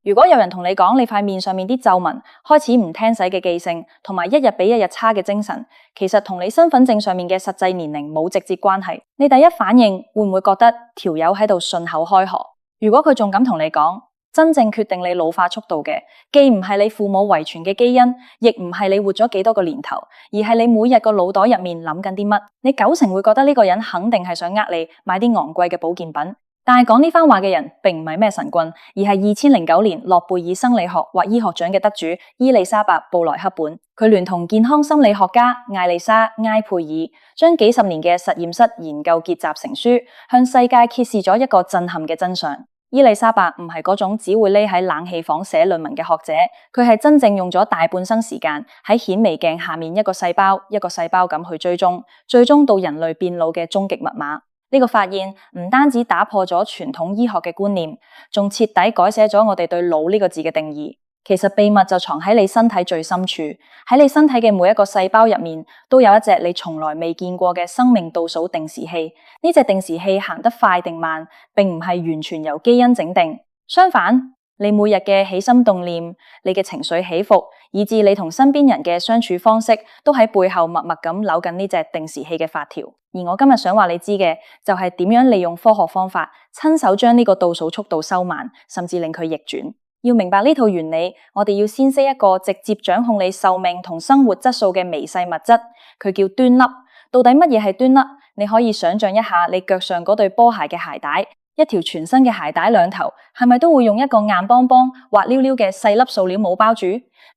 如果有人同你講你塊面上面啲皺紋開始唔聽使嘅記性，同埋一日比一日差嘅精神，其實同你身份證上面嘅實際年齡冇直接關係，你第一反應會唔會覺得條友喺度信口開河？如果佢仲敢同你講，真正決定你老化速度嘅，既唔係你父母遺傳嘅基因，亦唔係你活咗幾多個年頭，而係你每日個腦袋入面諗緊啲乜。你90%會覺得呢個人肯定係想你買啲昂貴嘅保健品。但係講呢番話嘅人並唔係咩神棍，而係2009年諾貝爾生理學或醫學獎嘅得主伊麗莎白布萊克本。佢聯同健康心理學家艾麗莎埃佩爾，將幾十年嘅實驗室研究結集成書，向世界揭示咗一個震撼嘅真相。伊麗莎白唔係嗰種只會匿喺冷氣房寫論文嘅學者，佢係真正用咗大半生時間喺顯微鏡下面一個細胞一個細胞咁去追蹤，最終到人類變老嘅終極密碼。呢個發現唔單止打破咗傳統醫學嘅觀念，仲徹底改寫咗我哋對老呢個字嘅定義。其實秘密就藏喺你身體最深處，喺你身體嘅每一個細胞入面，都有一隻你從來未見過嘅生命倒數定時器。呢隻定時器行得快定慢，並唔係完全由基因整定。相反，你每日嘅起心動念，你嘅情緒起伏，以至你同身邊人嘅相處方式，都喺背後默默咁扭緊呢隻定時器嘅發條。而我今日想話你知嘅，就係點樣利用科學方法，親手將呢個倒數速度收慢，甚至令佢逆轉。要明白呢套原理，我哋要先識一個直接掌控你壽命同生活質素嘅微細物質，佢叫端粒。到底乜嘢係端粒？你可以想象一下你腳上嗰對波鞋嘅鞋帶，一條全新嘅鞋帶兩頭，係咪都會用一個硬邦邦、滑溜溜嘅細粒塑料帽包住？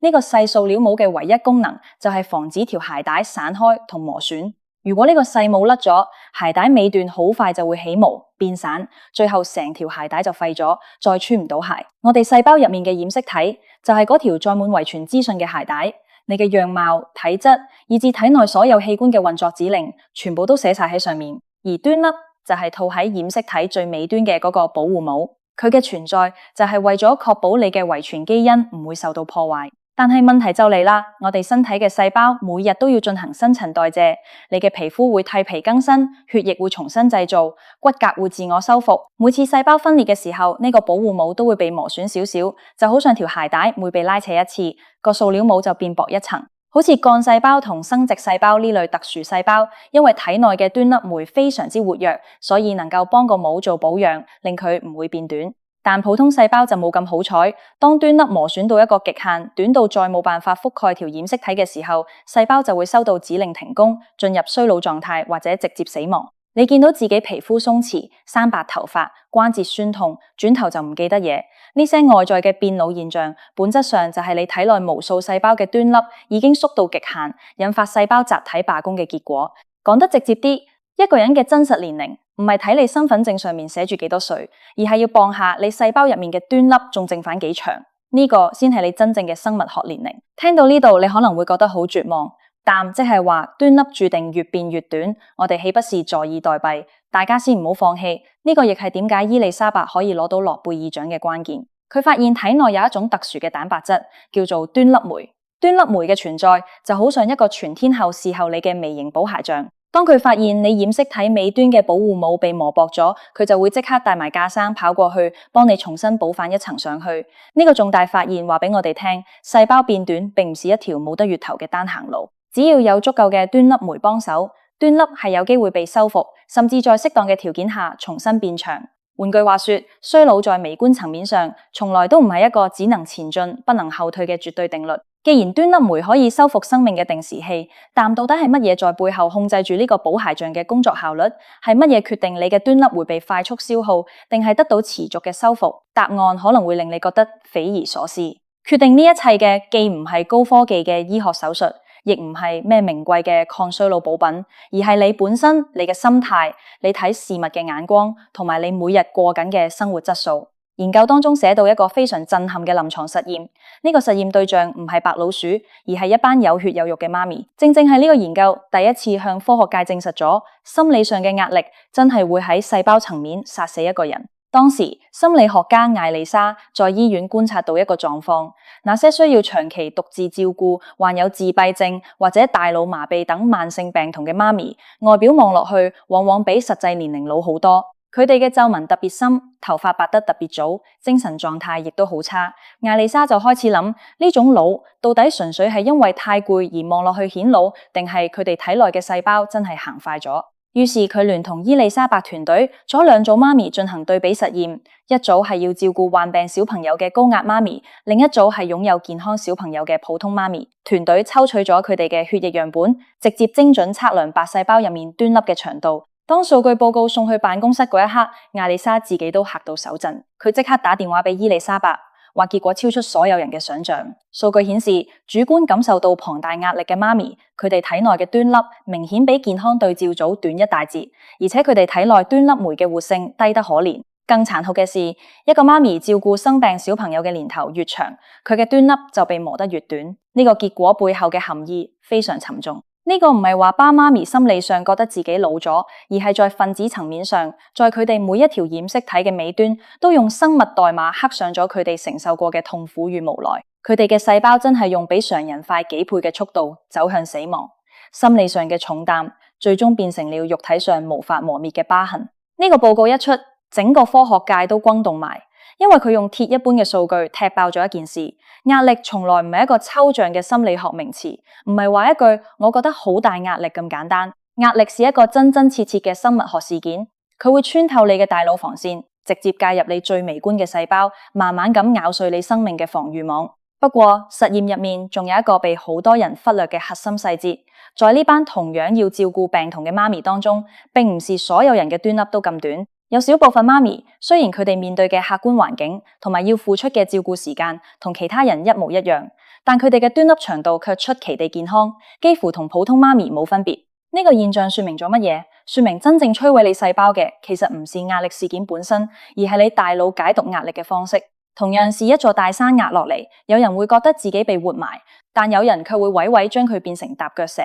呢個細塑料帽嘅唯一功能就係防止條鞋帶散開同磨損。如果呢個細帽甩咗，鞋帶尾段好快就會起毛變散，最後成條鞋帶就廢咗，再穿唔到鞋。我哋細胞入面嘅染色體就係嗰條載滿遺傳資訊嘅鞋帶，你嘅樣貌、體質，以至體內所有器官嘅運作指令，全部都寫晒喺上面。而端粒就係套喺染色體最尾端嘅嗰個保護帽，佢嘅存在就係為咗確保你嘅遺傳基因唔會受到破壞。但係問題就嚟啦，我哋身體嘅細胞每日都要進行新陳代謝，你嘅皮膚會替皮更新，血液會重新製造，骨骼會自我修復。每次細胞分裂嘅時候，呢個保護帽都會被磨損少少，就好像條鞋帶每被拉扯一次，個塑料帽就變薄一層。好似幹細胞同生殖細胞呢類特殊細胞，因為體內嘅端粒酶非常之活躍，所以能夠幫個帽做保養，令佢唔會變短。但普通細胞就冇咁好彩，當端粒磨損到一個極限，短到再冇辦法覆蓋條染色體嘅時候，細胞就會收到指令停工，進入衰老狀態或者直接死亡。你見到自己皮膚鬆弛、生白頭髮、關節酸痛，轉頭就唔記得嘢，呢些外在嘅變老現象，本質上就係你體內無數細胞嘅端粒已經縮到極限，引發細胞集體罷工嘅結果。講得直接啲，一個人嘅真實年齡唔係睇你身份證上面寫住幾多歲，而係要磅下你細胞入面嘅端粒仲剩返幾長，呢個先係你真正嘅生物學年齡。聽到呢度，你可能會覺得好絕望，但即係話端粒注定越變越短，我哋豈不是坐以待斃？大家先唔好放棄，呢個亦係點解伊麗莎白可以攞到諾貝爾獎嘅關鍵。佢發現體內有一種特殊嘅蛋白質，叫做端粒酶。端粒酶嘅存在就好像一個全天候侍候你嘅微型補鞋匠。當佢發現你染色體尾端嘅保護帽被磨薄咗，佢就會即刻帶埋架生跑過去，幫你重新補返一層上去。呢個重大發現話俾我哋聽，細胞變短並唔是一條冇得月頭嘅單行路，只要有足夠嘅端粒酶幫手，端粒係有機會被修復，甚至在適當嘅條件下重新變長。換句話說，衰老在微觀層面上，從來都唔係一個只能前進不能後退嘅絕對定律。既然端粒酶可以修復生命嘅定時器，但到底係乜嘢在背後控制住呢個補鞋匠嘅工作效率？係乜嘢決定你嘅端粒會被快速消耗，定係得到持續嘅修復？答案可能會令你覺得匪夷所思。決定呢一切嘅既唔係高科技嘅醫學手術，亦唔係咩名貴嘅抗衰老補品，而係你本身、你嘅心態、你睇事物嘅眼光，同埋你每日過緊嘅生活質素。研究當中寫到一個非常震撼嘅臨床實驗，呢個實驗對象唔係白老鼠，而係一班有血有肉嘅媽咪。正正係呢個研究第一次向科學界證實咗，心理上嘅壓力真係會喺細胞層面殺死一個人。當時心理學家艾麗莎在醫院觀察到一個狀況，那些需要長期獨自照顧患有自閉症或者大腦麻痹等慢性病痛嘅媽咪，外表望落去往往比實際年齡老好多。佢哋嘅皺紋特別深，頭髮白得特別早，精神狀態亦都好差。艾麗莎就開始諗，呢種老到底純粹係因為太攰而望落去顯老，定係佢哋體內嘅細胞真係行快咗？於是佢聯同伊麗莎白團隊咗兩組媽咪進行對比實驗，一組係要照顧患病小朋友嘅高壓媽咪，另一組係擁有健康小朋友嘅普通媽咪。團隊抽取咗佢哋嘅血液樣本，直接精準測量白細胞入面端粒嘅長度。當數據報告送去辦公室嗰一刻，艾麗莎自己都嚇到手震，佢即刻打電話俾伊麗莎白，話結果超出所有人嘅想象。數據顯示，主觀感受到龐大壓力嘅媽咪，佢哋體內嘅端粒明顯比健康對照組短一大截，而且佢哋體內端粒酶嘅活性低得可憐。更殘酷嘅是，一個媽咪照顧生病小朋友嘅年頭越長，佢嘅端粒就被磨得越短。呢個結果背後嘅含義非常沉重。呢個唔係話爸媽咪心理上覺得自己老咗，而係在分子層面上，在佢哋每一條染色體嘅尾端，都用生物代碼刻上咗佢哋承受過嘅痛苦與無奈。佢哋嘅細胞真係用比常人快幾倍嘅速度走向死亡。心理上嘅重擔，最終變成了肉體上無法磨滅嘅疤痕。呢個報告一出，整個科學界都轟動埋。因為佢用鐵一般嘅數據踢爆咗一件事，壓力從來唔係一個抽象嘅心理學名詞，唔係話一句我覺得好大壓力咁簡單。壓力是一個真真切切嘅生物學事件，佢會穿透你嘅大腦防線，直接介入你最微觀嘅細胞，慢慢咁咬碎你生命嘅防禦網。不過實驗入面仲有一個被好多人忽略嘅核心細節，在呢班同樣要照顧病童嘅媽咪當中，並唔是所有人嘅端粒都咁短。有少部分媽咪，雖然佢哋面對嘅客觀環境同埋要付出嘅照顧時間同其他人一模一樣，但佢哋嘅端粒長度卻出奇地健康，幾乎同普通媽咪冇分別。呢個現象說明咗乜嘢？說明真正摧毀你細胞嘅，其實唔是壓力事件本身，而係你大腦解讀壓力嘅方式。同樣是一座大山壓落嚟，有人會覺得自己被活埋，但有人卻會毀毀將佢變成踏腳石。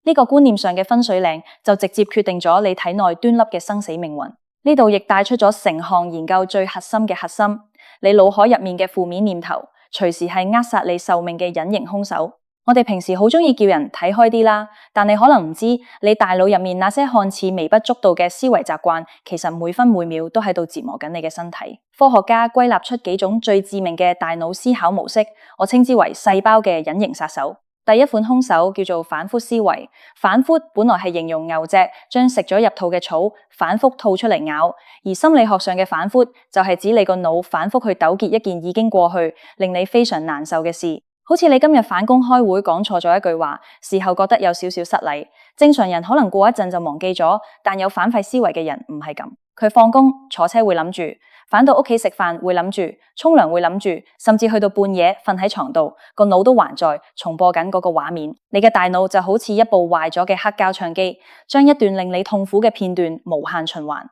呢個觀念上嘅分水嶺，就直接決定咗你體內端粒嘅生死命運。呢度亦帶出咗成項研究最核心嘅核心，你腦海入面嘅負面念頭，隨時係扼殺你壽命嘅隱形兇手。我哋平時好中意叫人睇開啲啦，但你可能唔知，你大腦入面那些看似微不足道嘅思維習慣，其實每分每秒都喺度折磨緊你嘅身體。科學家歸納出幾種最致命嘅大腦思考模式，我稱之為細胞嘅隱形殺手。第一款兇手叫做反覆思維，反覆本來係形容牛隻將食咗入肚嘅草反覆吐出嚟咬，而心理學上嘅反覆就係指你個腦反覆去糾結一件已經過去，令你非常難受嘅事。好似你今日返工開會講錯咗一句話，事後覺得有少少失禮。正常人可能過一陣就忘記咗，但有反廢思維嘅人唔係咁，佢放工坐車會諗住，返到屋企食飯會諗住，沖涼會諗住，甚至去到半夜瞓喺床度，個腦都還在重播緊嗰個畫面。你嘅大腦就好似一部壞咗嘅黑膠唱機，將一段令你痛苦嘅片段無限循環，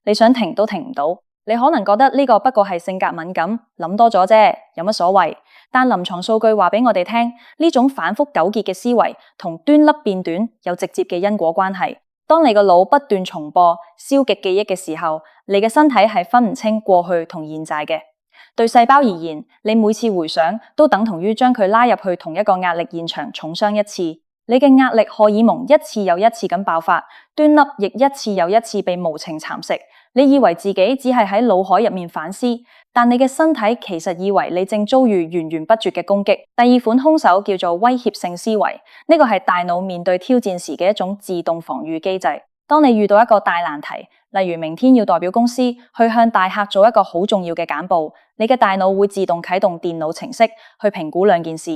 你想停都停唔到。你可能覺得呢個不過係性格敏感，諗多咗啫，有乜所謂？但臨床數據話俾我哋聽，呢種反覆糾結嘅思維同端粒變短有直接嘅因果關係。當你個腦不斷重播消極記憶嘅時候，你嘅身體係分唔清過去同現在嘅。對細胞而言，你每次回想都等同於將佢拉入去同一個壓力現場重傷一次。你嘅壓力荷爾蒙一次又一次咁爆發，端粒亦一次又一次被無情蠶食。你以為自己只係喺腦海入面反思，但你嘅身體其實以為你正遭遇源源不絕嘅攻擊。第二款兇手叫做威脅性思維，呢個係大腦面對挑戰時嘅一種自動防禦機制。當你遇到一個大難題，例如明天要代表公司去向大客做一個好重要嘅簡報，你嘅大腦會自動啟動電腦程式去評估兩件事。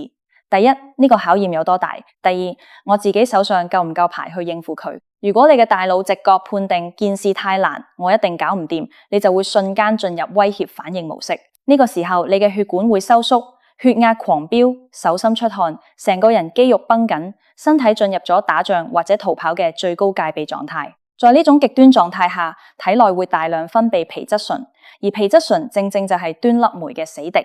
第一，呢個考驗有多大？第二，我自己手上夠唔夠牌去應付佢？如果你嘅大腦直覺判定件事太難，我一定搞唔掂，你就會瞬間進入威脅反應模式。呢個時候，你嘅血管會收縮，血壓狂飆，手心出汗，成個人肌肉繃緊，身體進入咗打仗或者逃跑嘅最高戒備狀態。在呢種極端狀態下，體內會大量分泌皮質醇，而皮質醇正正就係端粒酶嘅死敵，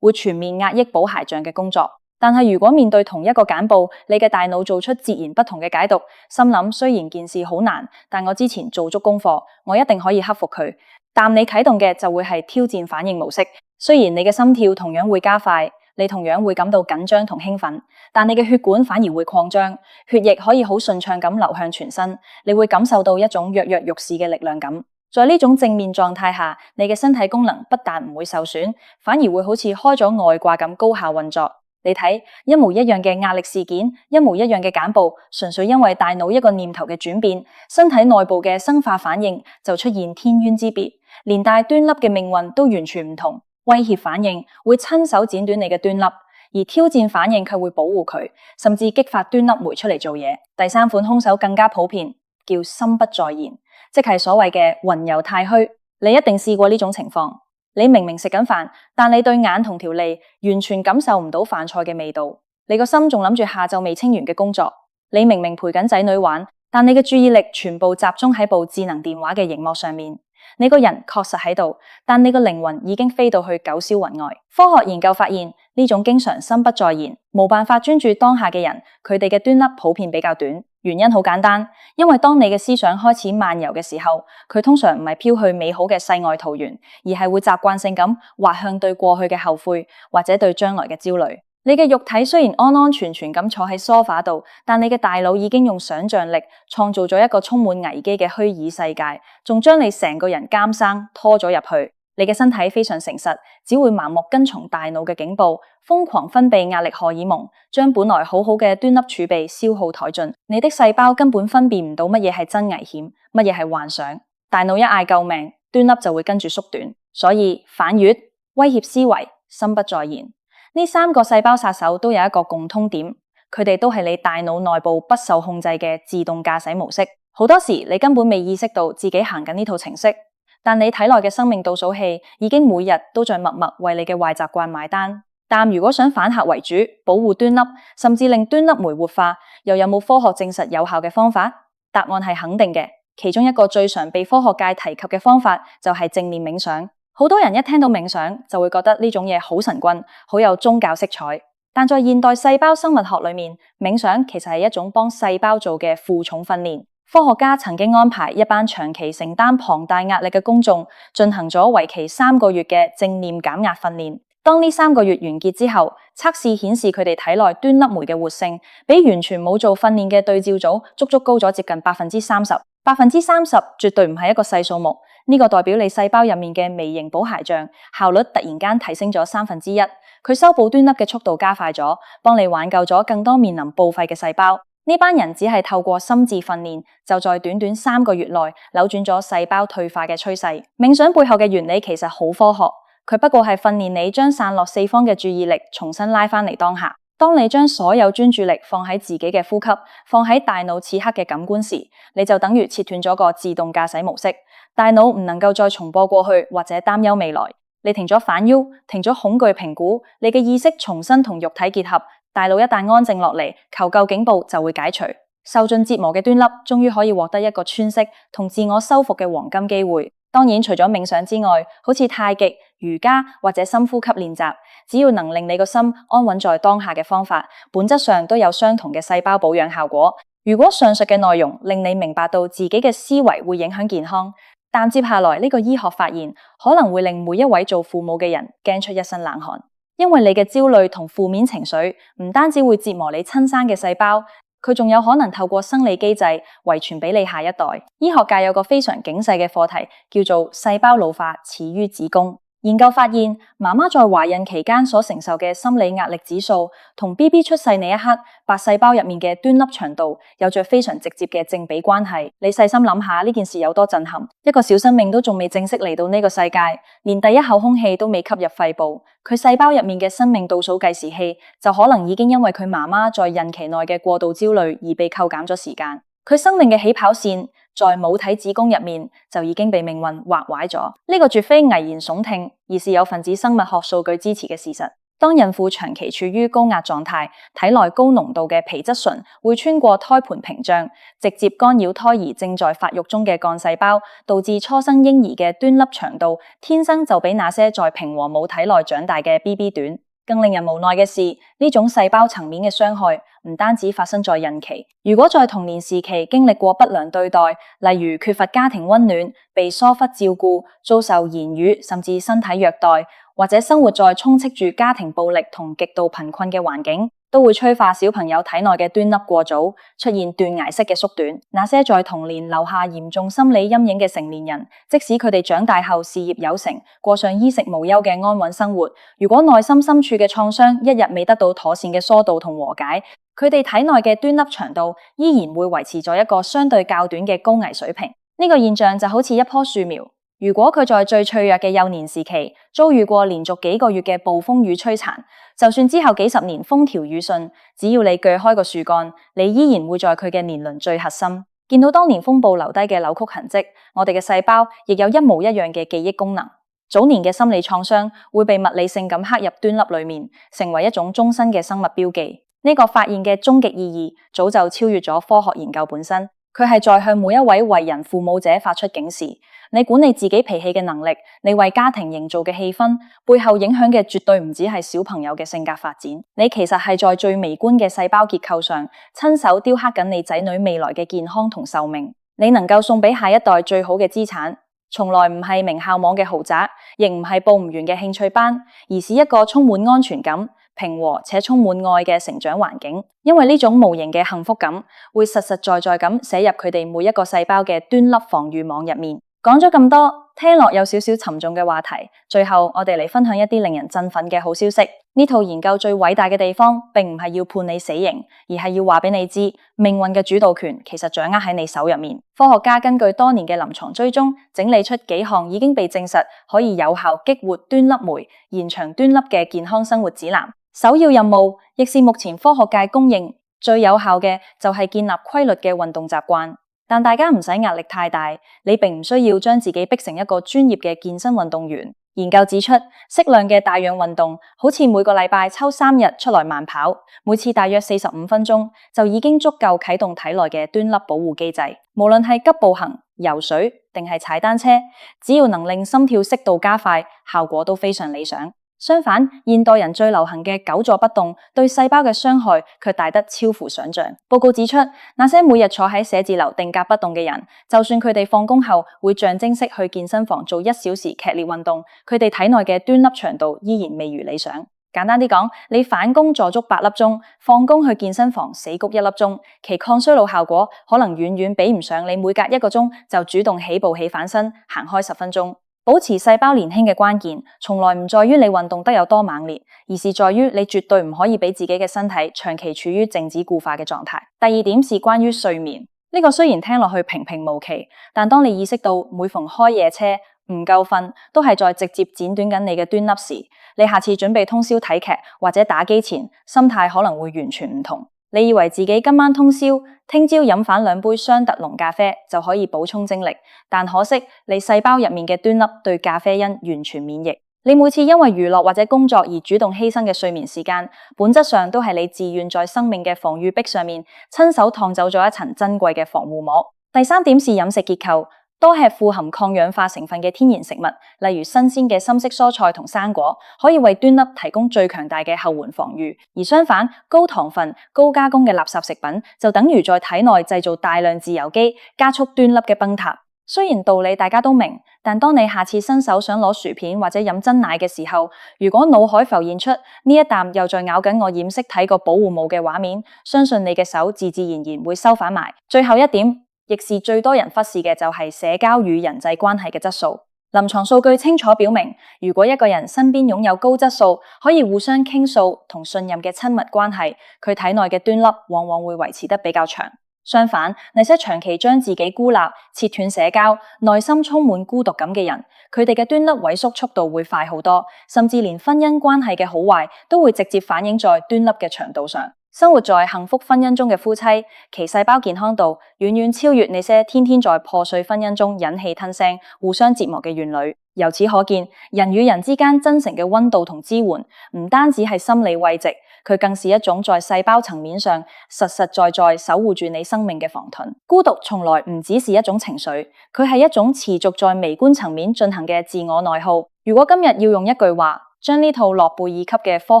會全面壓抑補鞋匠嘅工作。但係如果面對同一個簡報，你嘅大腦做出截然不同嘅解讀，心諗雖然件事好難，但我之前做足功課，我一定可以克服佢。但你啟動嘅就會係挑戰反應模式，雖然你嘅心跳同樣會加快，你同樣會感到緊張同興奮，但你嘅血管反而會擴張，血液可以好順暢咁流向全身，你會感受到一種躍躍欲試嘅力量感。在呢種正面狀態下，你嘅身體功能不但唔會受損，反而會好似開咗外掛咁高效運作。你睇，一模一樣嘅壓力事件，一模一樣嘅簡報，純粹因為大腦一個念頭嘅轉變，身體內部嘅生化反應就出現天淵之別，連帶端粒嘅命運都完全唔同。威脅反應會親手剪短你嘅端粒，而挑戰反應卻會保護佢，甚至激發端粒酶出嚟做嘢。第三款兇手更加普遍，叫心不在焉，即係所謂嘅魂遊太虛。你一定試過呢種情況。你明明食緊飯，但你對眼同條脷完全感受唔到飯菜嘅味道。你個心仲諗住下晝未清完嘅工作。你明明陪緊仔女玩，但你嘅注意力全部集中喺部智能電話嘅熒幕上面。你個人確實喺度，但你個靈魂已經飛到去九霄雲外。科學研究發現，呢種經常心不在焉、冇辦法專注當下嘅人，佢哋嘅端粒普遍比較短。原因好簡單，因為當你嘅思想開始漫遊嘅時候，佢通常唔係飄去美好嘅世外桃源，而係會習慣性咁滑向對過去嘅後悔，或者對將來嘅焦慮。你嘅肉體雖然安安全全咁坐喺梳化度，但你嘅大腦已經用想象力創造咗一個充滿危機嘅虛擬世界，仲將你成個人監生拖咗入去。你嘅身體非常誠實，只會盲目跟從大腦嘅警報，瘋狂分泌壓力荷爾蒙，將本來好好嘅端粒儲備消耗殆盡。你的細胞根本分辨唔到乜嘢係真危險，乜嘢係幻想。大腦一嗌救命，端粒就會跟住縮短。所以反越、威脅思維、心不在焉，呢三個細胞殺手都有一個共通點，佢哋都係你大腦內部不受控制嘅自動駕駛模式。好多時你根本未意識到自己行緊呢套程式，但你體內嘅生命倒數器已經每日都在默默為你嘅壞習慣買單。但如果想反客為主，保護端粒，甚至令端粒酶活化，又有冇科學證實有效嘅方法？答案係肯定嘅。其中一個最常被科學界提及嘅方法就係正念冥想。好多人一聽到冥想就會覺得呢種嘢好神棍，好有宗教色彩。但在現代細胞生物學裏面，冥想其實係一種幫細胞做嘅負重訓練。科學家曾經安排一班長期承擔龐大壓力嘅公眾進行咗為期3個月嘅正念減壓訓練。當呢3個月完結之後，測試顯示佢哋體內端粒酶嘅活性比完全冇做訓練嘅對照組足足高咗接近 30%。30%絕對唔係一個細數目，呢個代表你細胞入面嘅微型補鞋匠效率突然間提升咗1/3，佢修補端粒嘅速度加快咗，幫你挽救咗更多面臨報廢嘅細胞。呢班人只係透過心智訓練，就在短短3個月內扭轉咗細胞退化嘅趨勢。冥想背後嘅原理其實好科學，佢不過係訓練你將散落四方嘅注意力重新拉返嚟當下。當你將所有專注力放喺自己嘅呼吸，放喺大腦此刻嘅感官時，你就等於切斷咗個自動駕駛模式，大腦唔能夠再重播過去或者擔憂未來。你停咗反腰，停咗恐懼評估，你嘅意識重新同肉體結合，大腦一旦安靜落嚟，求救警報就會解除。受盡折磨嘅端粒終於可以獲得一個喘息同自我修復嘅黃金機會。當然，除咗冥想之外，好似太極、瑜伽或者深呼吸練習，只要能令你個心安穩在當下嘅方法，本質上都有相同嘅細胞保養效果。如果上述嘅內容令你明白到自己嘅思維會影響健康，但接下來呢個醫學發現可能會令每一位做父母嘅人驚出一身冷汗，因為你嘅焦慮同負面情緒唔單止會折磨你親生嘅細胞，佢仲有可能透過生理機制遺傳俾你下一代。醫學界有個非常警世嘅課題，叫做細胞老化始於子宮。研究發現，媽媽在懷孕期間所承受嘅心理壓力指數，同 BB 出世那一刻白細胞入面嘅端粒長度有着非常直接嘅正比關係。你細心諗下呢件事有多震撼？一個小生命都仲未正式嚟到呢個世界，連第一口空氣都未吸入肺部，佢細胞入面嘅生命倒數計時器就可能已經因為佢媽媽在孕期內嘅過度焦慮而被扣減咗時間。佢生命嘅起跑線在母體子宮入面就已經被命運劃壞咗。呢個絕非危言聳聽，而是有分子生物學數據支持嘅事實。當孕婦長期處於高壓狀態，體內高濃度嘅皮質醇會穿過胎盤屏障，直接干擾胎兒正在發育中嘅幹細胞，導致初生嬰兒嘅端粒長度天生就比那些在平和母體內長大嘅 BB 短。更令人無奈嘅是，呢種細胞層面嘅傷害唔單止發生在孕期，如果在童年時期經歷過不良對待，例如缺乏家庭溫暖、被疏忽照顧、遭受言語甚至身體虐待，或者生活在充斥住家庭暴力同極度貧困嘅環境，都會催化小朋友體內嘅端粒過早出現斷崖式嘅縮短。那些在童年留下嚴重心理陰影嘅成年人，即使佢哋長大後事業有成，過上衣食無憂嘅安穩生活，如果內心深處嘅創傷一日未得到妥善嘅疏導同和解，佢哋體內嘅端粒長度依然會維持在一個相對較短嘅高危水平。呢個現象就好似一棵樹苗，如果佢在最脆弱嘅幼年時期遭遇過連續幾個月嘅暴風雨摧殘，就算之後幾十年風調雨順，只要你鋸開個樹幹，你依然會在佢嘅年輪最核心見到當年風暴留低嘅扭曲痕跡。我哋嘅細胞亦有一模一樣嘅記憶功能。早年嘅心理創傷會被物理性咁刻入端粒裏面，成為一種終身嘅生物標記。呢個發現嘅終極意義早就超越咗科學研究本身，佢係在向每一位為人父母者發出警示。你管理自己脾氣嘅能力，你為家庭營造嘅氣氛，背後影響嘅絕對唔止係小朋友嘅性格發展。你其實係在最微觀嘅細胞結構上，親手雕刻緊你仔女未來嘅健康同壽命。你能夠送俾下一代最好嘅資產，從來唔係名校網嘅豪宅，亦唔係報唔完嘅興趣班，而是一個充滿安全感、平和且充滿愛嘅成長環境。因為呢種無形嘅幸福感，會實實在在咁寫入佢哋每一個細胞嘅端粒防禦網入面。講咗咁多，聽落有少少沉重嘅話題，最後我哋嚟分享一啲令人振奮嘅好消息。呢套研究最偉大嘅地方，並唔係要判你死刑，而係要話俾你知，命運嘅主導權其實掌握喺你手入面。科學家根據多年嘅臨床追蹤，整理出幾項已經被證實可以有效激活端粒酶、延長端粒嘅健康生活指南。首要任務，亦是目前科學界公認最有效嘅，就係建立規律嘅運動習慣。但大家唔使壓力太大，你並唔需要將自己逼成一個專業嘅健身運動員。研究指出，適量嘅帶氧運動，好似每個禮拜抽3日出來慢跑，每次大約45分鐘，就已經足夠啟動體內嘅端粒保護機制。無論係急步行、游水定係踩單車，只要能令心跳適度加快，效果都非常理想。相反，現代人最流行嘅久坐不動對細胞嘅傷害卻大得超乎想象。報告指出，那些每日坐喺寫字樓定格不動嘅人，就算佢哋放工後會象徵式去健身房做1小時劇烈運動，佢哋體內嘅端粒長度依然未如理想。簡單啲講，你返工坐足8粒鐘，放工去健身房死谷1粒鐘，其抗衰老效果可能遠遠比唔上你每隔1個鐘就主動起步起反身行開10分鐘。保持細胞年輕嘅關鍵，從來唔在於你運動得有多猛烈，而是在於你絕對唔可以俾自己嘅身體長期處於靜止固化嘅狀態。第二點是關於睡眠，呢個雖然聽落去平平無奇，但當你意識到每逢開夜車唔夠瞓，都係在直接剪短緊你嘅端粒時，你下次準備通宵睇劇或者打機前，心態可能會完全唔同。你以為自己今晚通宵，聽朝飲返2杯雙特濃咖啡就可以補充精力，但可惜你細胞入面嘅端粒對咖啡因完全免疫。你每次因為娛樂或者工作而主動犧牲嘅睡眠時間，本質上都係你自願在生命嘅防禦壁上面親手燙走咗一層珍貴嘅防護膜。第三點是飲食結構。多吃富含抗氧化成分嘅天然食物，例如新鮮嘅深色蔬菜同生果，可以為端粒提供最強大嘅後援防禦。而相反，高糖分、高加工嘅垃圾食品就等於在體內製造大量自由基，加速端粒嘅崩塌。雖然道理大家都明，但當你下次伸手想攞薯片或者飲真奶嘅時候，如果腦海浮現出呢一啖又在咬緊我染色體個保護帽嘅畫面，相信你嘅手自然會收返埋。最後一點，亦是最多人忽視嘅，就係社交與人際關係嘅質素。臨床數據清楚表明，如果一個人身邊擁有高質素、可以互相傾訴同信任嘅親密關係，佢體內嘅端粒往往會維持得比較長。相反，那些長期將自己孤立、切斷社交、內心充滿孤獨感嘅人，佢哋嘅端粒萎縮速度會快好多，甚至連婚姻關係嘅好壞都會直接反映在端粒嘅長度上。生活在幸福婚姻中嘅夫妻，其細胞健康度遠遠超越那些天天在破碎婚姻中忍氣吞聲、互相折磨嘅怨侶。由此可見，人與人之間真誠嘅溫度同支援，唔單止係心理慰藉，佢更是一種在細胞層面上實實在在守護住你生命嘅防盾。孤獨從來唔只是一種情緒，佢係一種持續在微觀層面進行嘅自我內耗。如果今日要用一句話將呢套諾貝爾級嘅科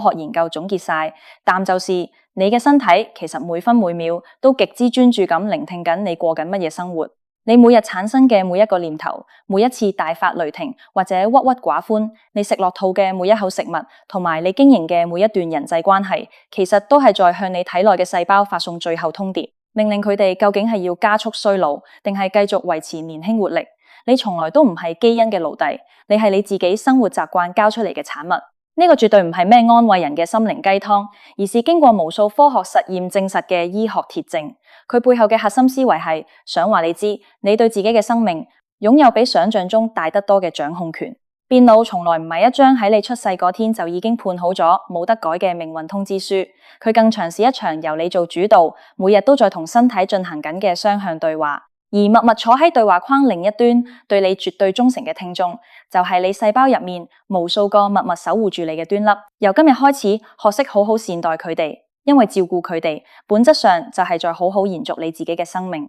學研究總結晒，答案就是你嘅身體其實每分每秒都極之專注咁聆聽緊你過緊乜嘢生活。你每日產生嘅每一個念頭，每一次大發雷霆或者鬱鬱寡歡，你食落肚嘅每一口食物，同埋你經營嘅每一段人際關係，其實都係在向你體內嘅細胞發送最後通牒，命令佢哋究竟係要加速衰老，定係繼續維持年輕活力。你從來都唔係基因嘅奴隸，你係你自己生活習慣交出嚟嘅產物。呢個絕對唔係咩安慰人嘅心靈雞湯，而是經過無數科學實驗證實嘅醫學鐵證。佢背後嘅核心思維係想話你知，你對自己嘅生命擁有比想象中大得多嘅掌控權。變老從來唔係一張喺你出世嗰天就已經判好咗冇得改嘅命運通知書，佢更像是一場由你做主導，每日都在同身體進行緊嘅雙向對話。而默默坐喺對話框另一端，對你絕對忠誠嘅聽眾，就係你細胞入面無數個默默守護住你嘅端粒。由今日開始，學識好好善待佢哋，因為照顧佢哋，本質上就係在好好延續你自己嘅生命。